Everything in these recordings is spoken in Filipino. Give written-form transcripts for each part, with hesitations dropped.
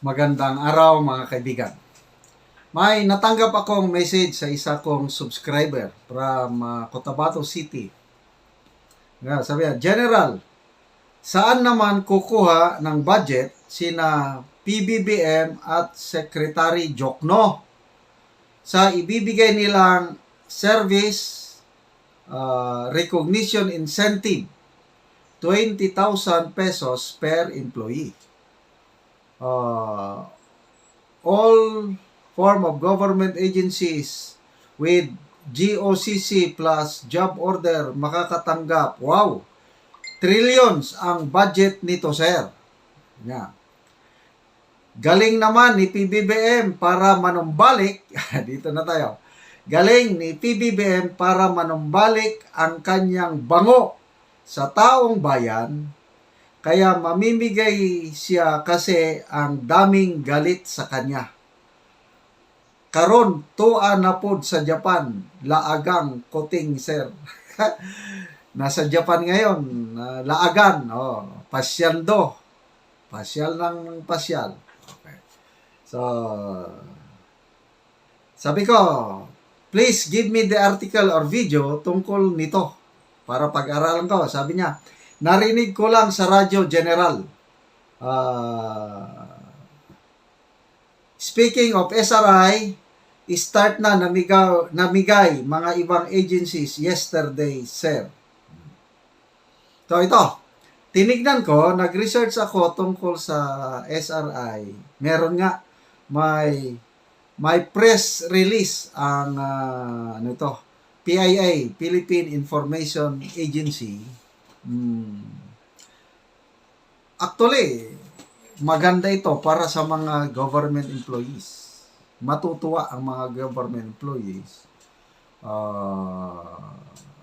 Magandang araw mga kaibigan. May natanggap akong message sa isa kong subscriber from Cotabato City. Sabi niya, General, saan naman kukuha ng budget sina PBBM at Secretary Jokno sa ibibigay nilang service recognition incentive 20,000 pesos per employee. All form of government agencies with GOCC plus job order makakatanggap. Wow! Trillions ang budget nito, sir. Yeah. Galing naman ni PBBM para manumbalik. Dito na tayo. Galing ni PBBM para manumbalik ang kanyang bango sa taong bayan. Kaya mamimigay siya kasi ang daming galit sa kanya. Karon tuwa na pod sa Japan, laagang koting sir. Nasa Japan ngayon, laagan, pasyal do. Pasyal ng pasyal. Okay. So, sabi ko, please give me the article or video tungkol nito para pag-aralan ko. Sabi niya, narinig ko lang sa Radyo General. Speaking of SRI, start na namigay mga ibang agencies yesterday, sir. So ito, tinignan ko, nag-research ako tungkol sa SRI. Meron nga, may press release ang PIA, Philippine Information Agency. Actually, maganda ito para sa mga government employees. Matutuwa ang mga government employees.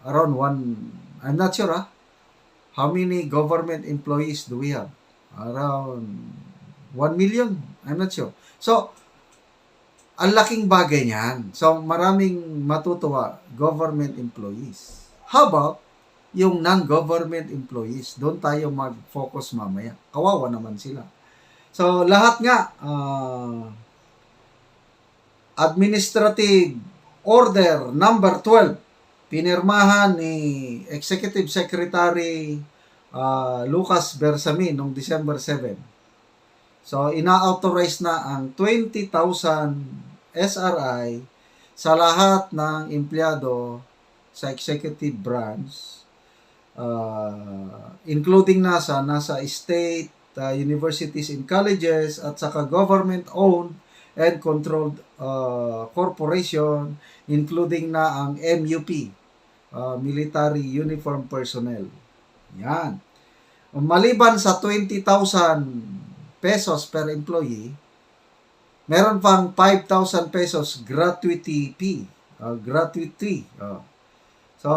Around I'm not sure how many government employees do we have? Around 1 million? I'm not sure. So, ang laking bagay niyan. So, maraming matutuwa government employees. How about yung non-government employees? Doon tayo mag-focus mamaya. Kawawa naman sila. So, lahat nga, Administrative Order number 12, pinirmahan ni Executive Secretary Lucas Bersamin noong December 7. So, ina-authorize na ang 20,000 SRI sa lahat ng empleyado sa executive branch, including nasa state, universities and colleges, at saka government-owned and controlled corporation, including na ang MUP, Military Uniform Personnel. Yan. Maliban sa 20,000 pesos per employee, meron pang 5,000 pesos gratuity fee. Gratuity. So,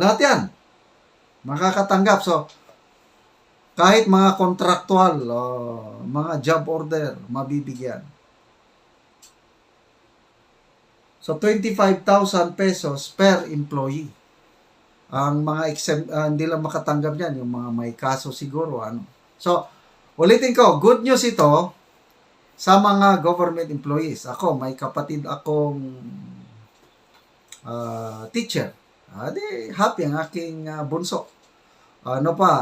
lahat yan makakatanggap. So, kahit mga contractual, mga job order, mabibigyan. So, 25,000 pesos per employee. Ang mga hindi lang makatanggap yan, yung mga may kaso siguro. So, ulitin ko, good news ito sa mga government employees. Ako, may kapatid akong teacher. Happy ang aking bunso. Mga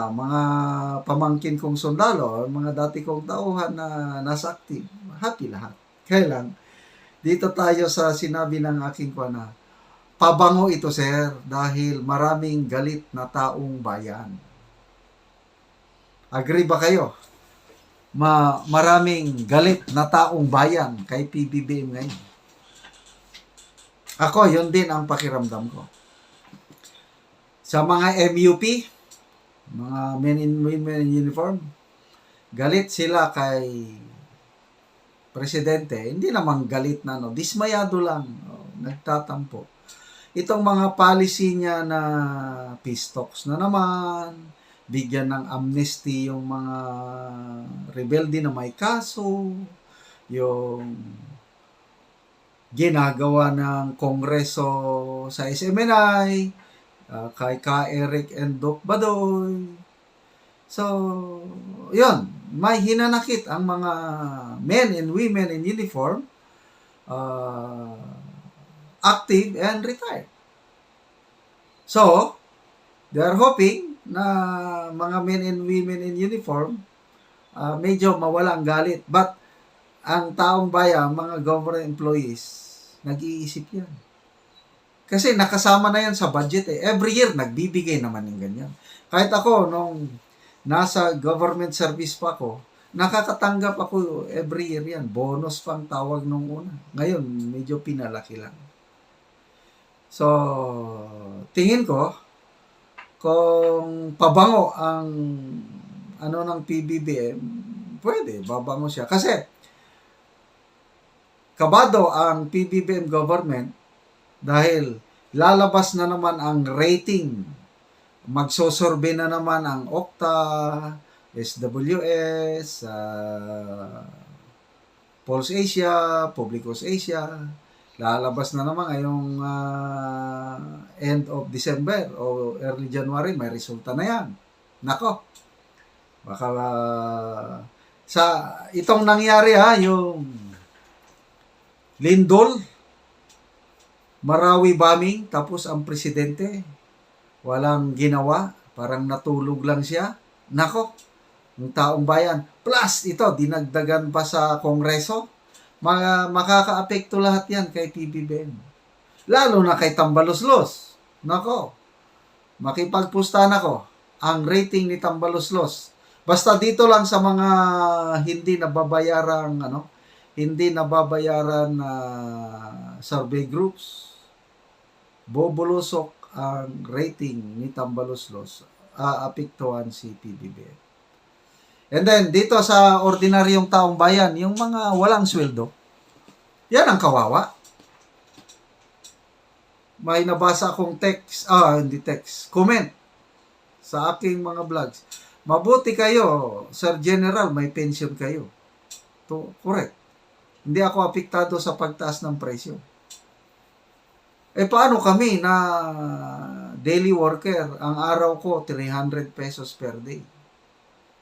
pamangkin kong sundalo, mga dati kong tauhan na nasa active. Happy lahat. Kaya lang, dito tayo sa sinabi ng aking pabango ito, sir, dahil maraming galit na taong bayan. Agree ba kayo? Maraming galit na taong bayan kay PBBM ngayon. Ako, yun din ang pakiramdam ko. Sa mga MUP, mga men in women in uniform, galit sila kay Presidente. Hindi naman galit na, dismayado lang, nagtatampo. Itong mga policy niya na peace talks na naman, bigyan ng amnesty yung mga rebelde na may kaso, yung ginagawa ng Kongreso sa SMNI, kay Ka Eric and Doc Badoy. So, yun. may hinanakit ang mga men and women in uniform, active and retired. So, they are hoping na mga men and women in uniform medyo mawala ang galit. But ang taong bayan, mga government employees, nag-iisip yan. Kasi nakasama na yan sa budget eh. Every year, nagbibigay naman ng ganyan. Kahit ako, nung nasa government service pa ako, nakakatanggap ako every year yan. Bonus pang tawag nung una. Ngayon, medyo pinalaki lang. So, tingin ko, kung pabango ang ng PBBM, pwede, babango siya. Kasi, kabado ang PBBM government dahil lalabas na naman ang rating. Magsosurvey na naman ang Okta, SWS, Pulse Asia, Publicos Asia. Lalabas na naman ngayong end of December o early January, may resulta na yan. Nako, baka sa itong nangyari yung Lindol, Marawi bombing, tapos ang presidente, walang ginawa, parang natulog lang siya. Nako, ng taong bayan. Plus, ito, dinagdagan pa sa Kongreso. Makaka-apekto lahat yan kay PBBM. Lalo na kay Tambaloslos. Nako, makipagpustahan ako. Ang rating ni Tambaloslos. Basta dito lang sa mga hindi nababayaran survey groups, bobolusok ang rating ni Tambaloslos, aapektuhan si PBBM. And then, dito sa ordinaryong taong bayan, yung mga walang sweldo, yan ang kawawa. May nabasa akong comment sa aking mga vlogs. Mabuti kayo, Sir General, may pension kayo. Correct. Hindi ako apektado sa pagtaas ng presyo. Paano kami na daily worker, ang araw ko 300 pesos per day?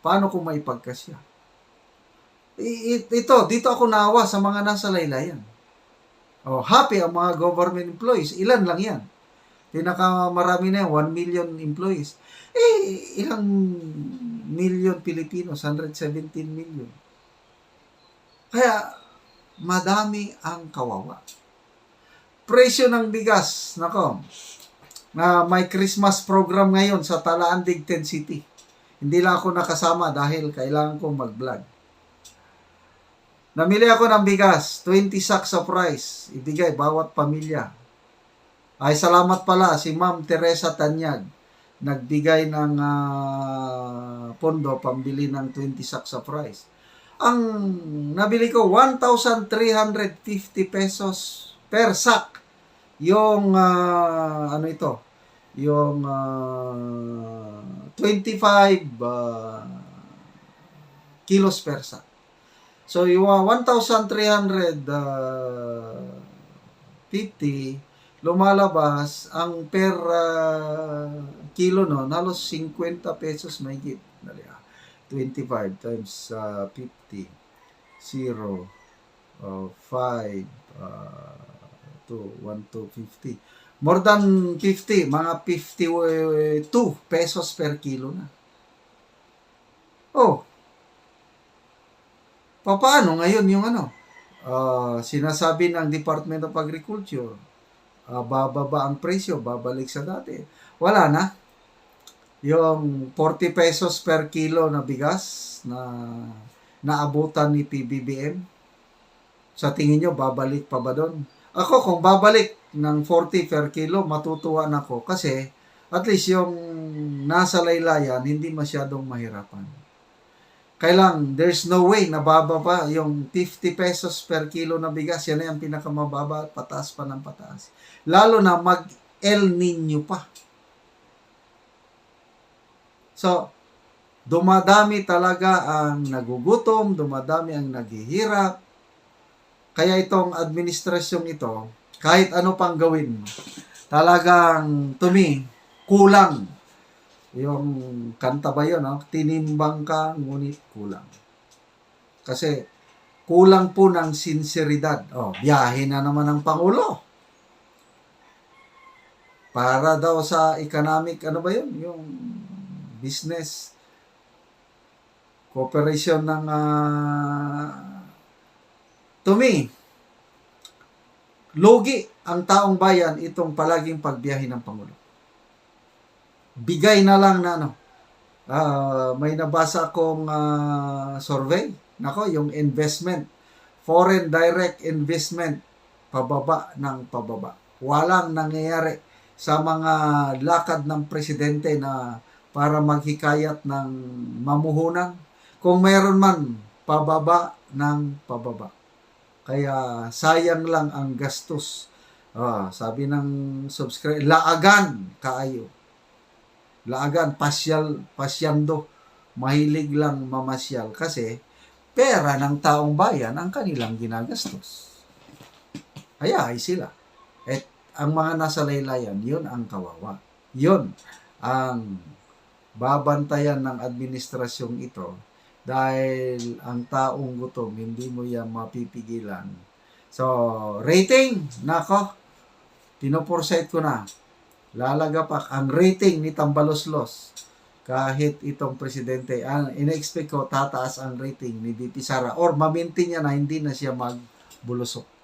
Paano ko may pagkasya? Dito ako naawa sa mga nasa laylayan. Happy ang mga government employees. Ilan lang yan? Pinakamarami na yan, 1 million employees. Ilang million Pilipinos? 117 million. Kaya, madami ang kawawa. Presyo ng bigas, may Christmas program ngayon sa Talaan, Digten City. Hindi lang ako nakasama dahil kailangan kong mag-vlog. Namili ako ng bigas, 20 sacks of rice, ibigay bawat pamilya. Ay, salamat pala si Ma'am Teresa Tanyag, nagbigay ng pondo pambili ng 20 sacks of rice. Ang nabili ko, 1,350 pesos per sack. Yung, yung 25 kilos per sack. So, yung 1,350, lumalabas, ang per kilo halos 50 pesos may higit. 25 times 50, 0, 5, 1,250. More than 50, mga 52 pesos per kilo na. Paano ngayon yung sinasabi ng Department of Agriculture, bababa ang presyo, babalik sa dati. Wala na. Yung 40 pesos per kilo na bigas na naabutan ni PBBM, sa tingin nyo, babalik pa ba doon? Ako, kung babalik ng 40 per kilo, matutuwa na ako kasi at least yung nasa laylayan, hindi masyadong mahirapan. Kailang, there's no way na bababa yung 50 pesos per kilo na bigas. Yan na yung pinakamababa, pataas pa ng pataas. Lalo na mag-El Nino pa. So, dumadami talaga ang nagugutom, dumadami ang naghihirap. Kaya itong administrasyong ito, kahit ano pang gawin, talagang to me, kulang. Yung kanta ba yun, tinimbang ka, ngunit kulang. Kasi kulang po ng sinseridad. Oh, biyahe na naman ng Pangulo. Para daw sa economic, ano ba yun? Yung business cooperation ng to me, logi ang taong bayan itong palaging pagbiyahe ng Pangulo. Bigay na lang na may nabasa akong survey. Nako, yung investment, foreign direct investment, pababa ng pababa. Walang nangyayari sa mga lakad ng presidente na para maghikayat ng mamuhunan. Kung meron man, pababa ng pababa. Kaya sayang lang ang gastos. Sabi ng subscriber, laagan kaayo. Laagan, pasyando. Mahilig lang mamasyal kasi pera ng taong bayan ang kanilang ginagastos. Hayay sila. At ang mga nasa laylayan, yun ang kawawa. Yun ang babantayan ng administrasyong ito dahil ang taong gutom, hindi mo yan mapipigilan. So, rating, nako, pinoporset ko na. Lalagapak ang rating ni Tambaloslos. Kahit itong presidente, ina-expect ko tataas ang rating ni VP Sara or mamintin niya na hindi na siya magbulusok.